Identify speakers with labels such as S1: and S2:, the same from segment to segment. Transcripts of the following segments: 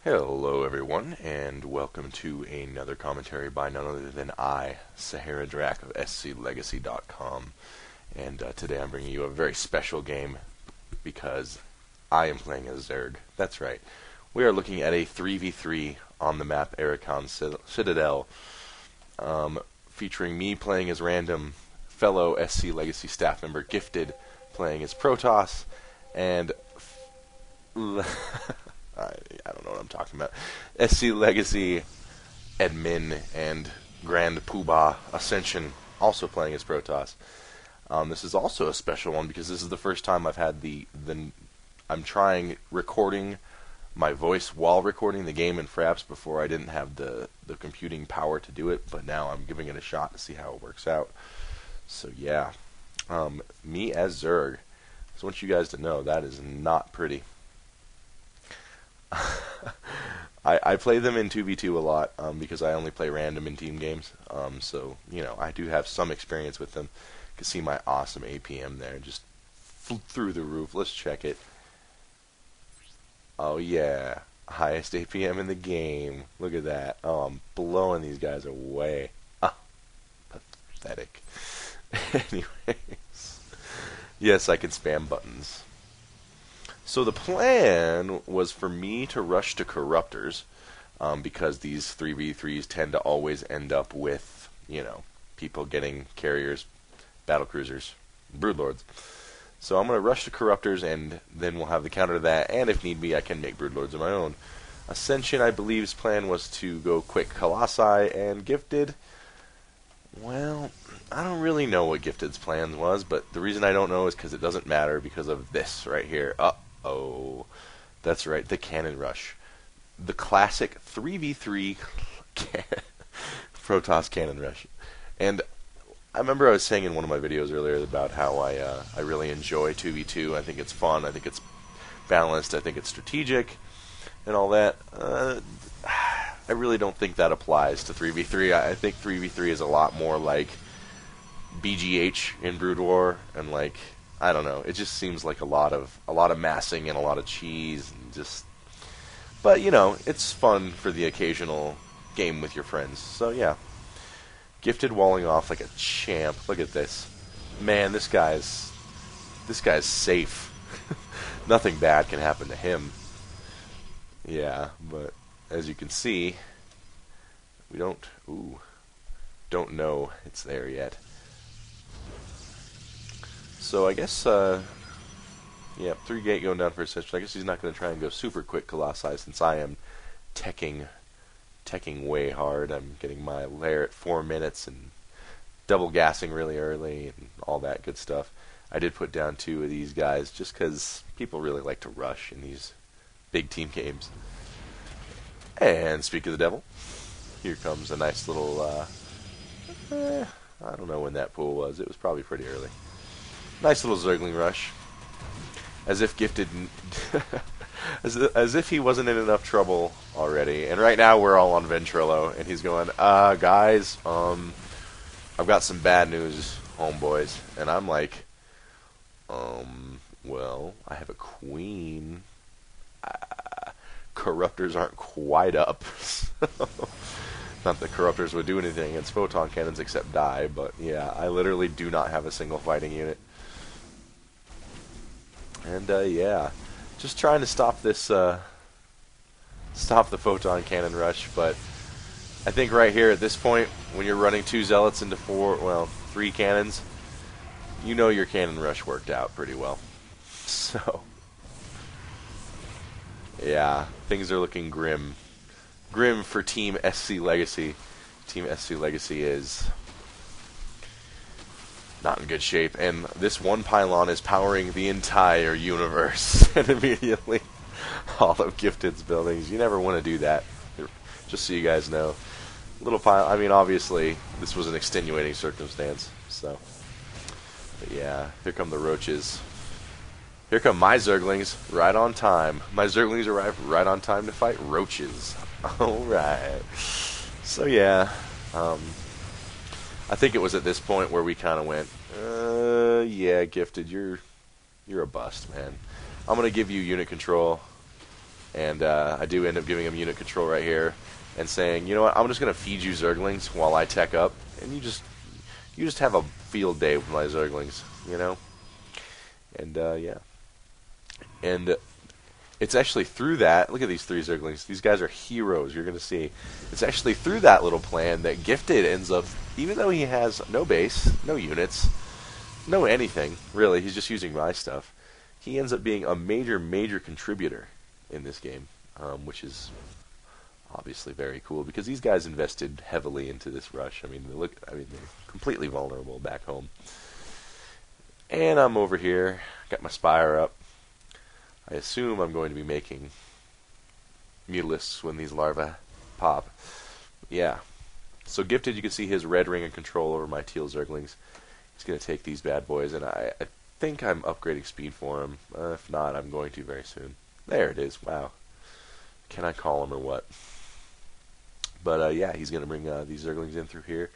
S1: Hello everyone, and welcome to another commentary by none other than I, Sahara Drac of SCLegacy.com. And today I'm bringing you a very special game because I am playing as Zerg. That's right. We are looking at a 3v3 on the map Arakan Citadel, featuring me playing as random fellow SC Legacy staff member Gifted playing as Protoss, and I don't know what I'm talking about. SC Legacy admin and Grand Poobah Ascension also playing as Protoss. This is also a special one because this is the first time I've had I'm trying recording my voice while recording the game in Fraps. Before I didn't have the computing power to do it, but now I'm giving it a shot to see how it works out. So yeah, me as Zerg. So I want you guys to know that is not pretty. I play them in 2v2 a lot because I only play random in team games. So, you know, I do have some experience with them. You can see my awesome APM there, just through the roof. Let's check it. Oh yeah, highest APM in the game. Look at that. Oh, I'm blowing these guys away. Ah, pathetic. Anyways, yes, I can spam buttons. So the plan was for me to rush to Corruptors, because these 3v3s tend to always end up with, you know, people getting carriers, battlecruisers, broodlords. So I'm going to rush to Corruptors, and then we'll have the counter to that, and if need be, I can make broodlords of my own. Ascension, I believe's plan was to go quick Colossi, and Gifted, well, I don't really know what Gifted's plan was, but the reason I don't know is because it doesn't matter because of this right here. Oh, that's right, the Cannon Rush. The classic 3v3 Protoss Cannon Rush. And I remember I was saying in one of my videos earlier about how I really enjoy 2v2. I think it's fun, I think it's balanced, I think it's strategic, and all that. I really don't think that applies to 3v3. I think 3v3 is a lot more like BGH in Brood War, and like, I don't know. It just seems like a lot of massing and a lot of cheese, and just. But you know, it's fun for the occasional game with your friends. So yeah, Gifted walling off like a champ. Look at this, man. This guy's safe. Nothing bad can happen to him. Yeah, but as you can see, we don't don't know it's there yet. So I guess, yeah, 3 gate going down for Ascension. I guess he's not going to try and go super quick Colossi since I am teching way hard. I'm getting my lair at 4 minutes and double gassing really early and all that good stuff. I did put down 2 of these guys just because people really like to rush in these big team games. And speak of the devil, here comes a nice little, I don't know when that pool was. It was probably pretty early. Nice little Zergling rush. As if Gifted, as if he wasn't in enough trouble already. And right now we're all on Ventrilo, and he's going, guys, I've got some bad news, homeboys. And I'm like, well, I have a queen. Corruptors aren't quite up. Not that Corruptors would do anything against photon cannons except die, but yeah, I literally do not have a single fighting unit. And yeah, just trying to stop this, stop the photon cannon rush. But I think right here at this point, when you're running 2 zealots into 3 cannons, you know your cannon rush worked out pretty well. So yeah, things are looking grim. Grim for Team SC Legacy. Team SC Legacy is not in good shape, and this one pylon is powering the entire universe, and immediately all of Gifted's buildings. You never want to do that, just so you guys know. Little pylon, I mean, obviously, this was an extenuating circumstance, so. But yeah, here come the roaches. Here come my Zerglings, right on time. My Zerglings arrive right on time to fight roaches. Alright. So yeah, I think it was at this point where we kind of went, yeah, Gifted, you're a bust, man. I'm going to give you unit control. And I do end up giving him unit control right here and saying, you know what, I'm just going to feed you Zerglings while I tech up, and you just have a field day with my Zerglings, you know? And, yeah. And it's actually through that, look at these 3 Zerglings, these guys are heroes, you're going to see. It's actually through that little plan that Gifted ends up, even though he has no base, no units, no anything, really, he's just using my stuff, he ends up being a major contributor in this game, which is obviously very cool because these guys invested heavily into this rush. I mean, they're completely vulnerable back home. And I'm over here, got my Spire up. I assume I'm going to be making Mutalisks when these larvae pop. Yeah. So Gifted, you can see his red ring of control over my teal Zerglings. He's going to take these bad boys, and I think I'm upgrading speed for him. If not, I'm going to very soon. There it is. Wow. Can I call him or what? But yeah, he's going to bring these Zerglings in through here.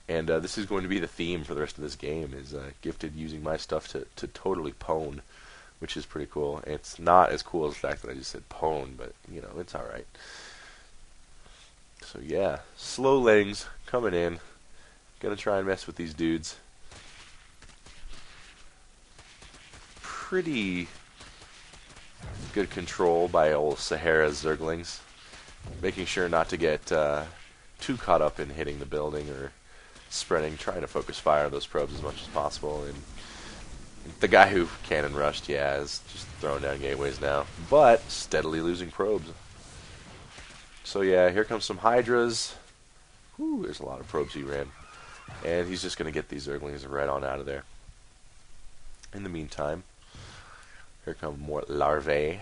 S1: And this is going to be the theme for the rest of this game, is Gifted using my stuff to totally pwn, which is pretty cool. It's not as cool as the fact that I just said pwn, but, you know, it's alright. So yeah, slow legs coming in. Gonna try and mess with these dudes. Pretty good control by old Sahara's Zerglings. Making sure not to get too caught up in hitting the building or spreading, trying to focus fire on those probes as much as possible. And the guy who cannon rushed, yeah, is just throwing down gateways now, but steadily losing probes. So yeah, here comes some Hydras. Whew, there's a lot of probes he ran. And he's just going to get these Zerglings right on out of there. In the meantime, here come more larvae,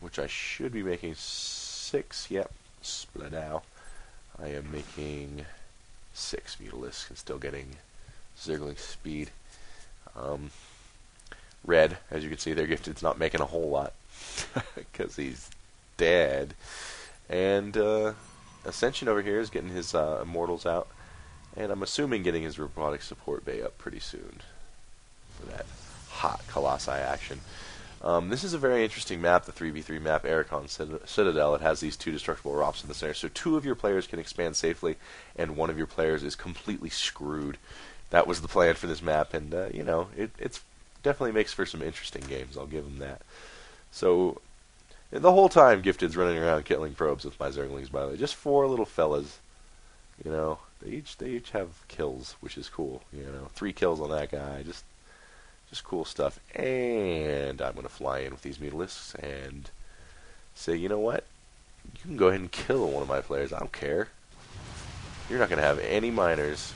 S1: which I should be making 6. Yep, split out. I am making 6 Mutalisks and still getting Zergling speed. Red, as you can see, they're Gifted's not making a whole lot because he's dead. And Ascension over here is getting his Immortals out, and I'm assuming getting his Robotic Support Bay up pretty soon for that hot Colossi action. This is a very interesting map, the 3v3 map, Ericon Citadel. It has these 2 destructible ROPs in the center, so 2 of your players can expand safely, and 1 of your players is completely screwed. That was the plan for this map, and you know, it's definitely makes for some interesting games, I'll give them that. So, the whole time, Gifted's running around killing probes with my Zerglings, by the way. Just 4 little fellas, you know, they each have kills, which is cool, you know. 3 kills on that guy, just cool stuff. And I'm going to fly in with these Mutalisks and say, you know what? You can go ahead and kill one of my players. I don't care. You're not going to have any miners.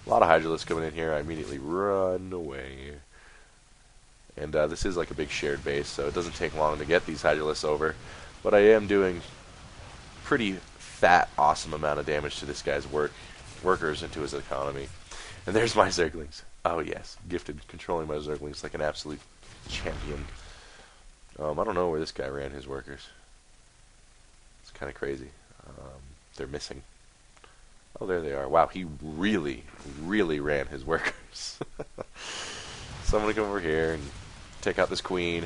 S1: A lot of Hydralisks coming in here. I immediately run away. And this is like a big shared base, so it doesn't take long to get these Hydralisks over. But I am doing pretty fat, awesome amount of damage to this guy's workers and to his economy. And there's my Zerglings. Oh yes, Gifted controlling my Zerglings like an absolute champion. I don't know where this guy ran his workers. It's kind of crazy. They're missing. Oh, there they are. Wow, he really ran his workers. So I'm going to come over here and take out this queen.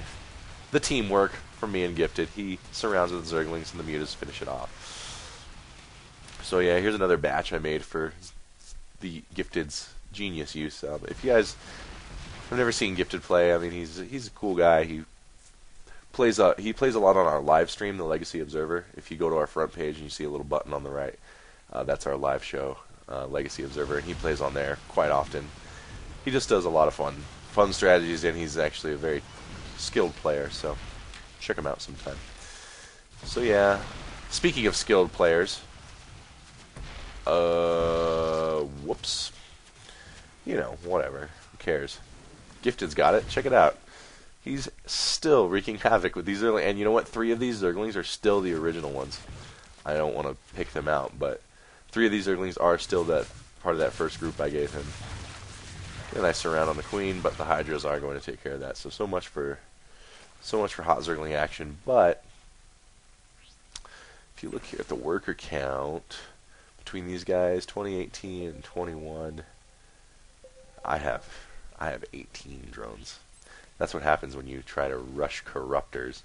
S1: The teamwork from me and Gifted. He surrounds it with Zerglings and the mutas finish it off. So yeah, here's another batch I made for the Gifted's genius use. If you guys have never seen Gifted play, I mean, he's a cool guy. He plays a lot on our live stream, the Legacy Observer. If you go to our front page and you see a little button on the right, that's our live show, Legacy Observer, and he plays on there quite often. He just does a lot of fun strategies, and he's actually a very skilled player, so check him out sometime. So yeah, speaking of skilled players, whoops. You know, whatever. Who cares? Gifted's got it. Check it out. He's still wreaking havoc with these Zerglings. And you know what? 3 of these Zerglings are still the original ones. I don't want to pick them out, but 3 of these Zerglings are still that part of that first group I gave him. And I surround on the queen, but the Hydras are going to take care of that. So much for hot Zergling action. But if you look here at the worker count between these guys, 2018 and 21. I have 18 drones. That's what happens when you try to rush Corruptors.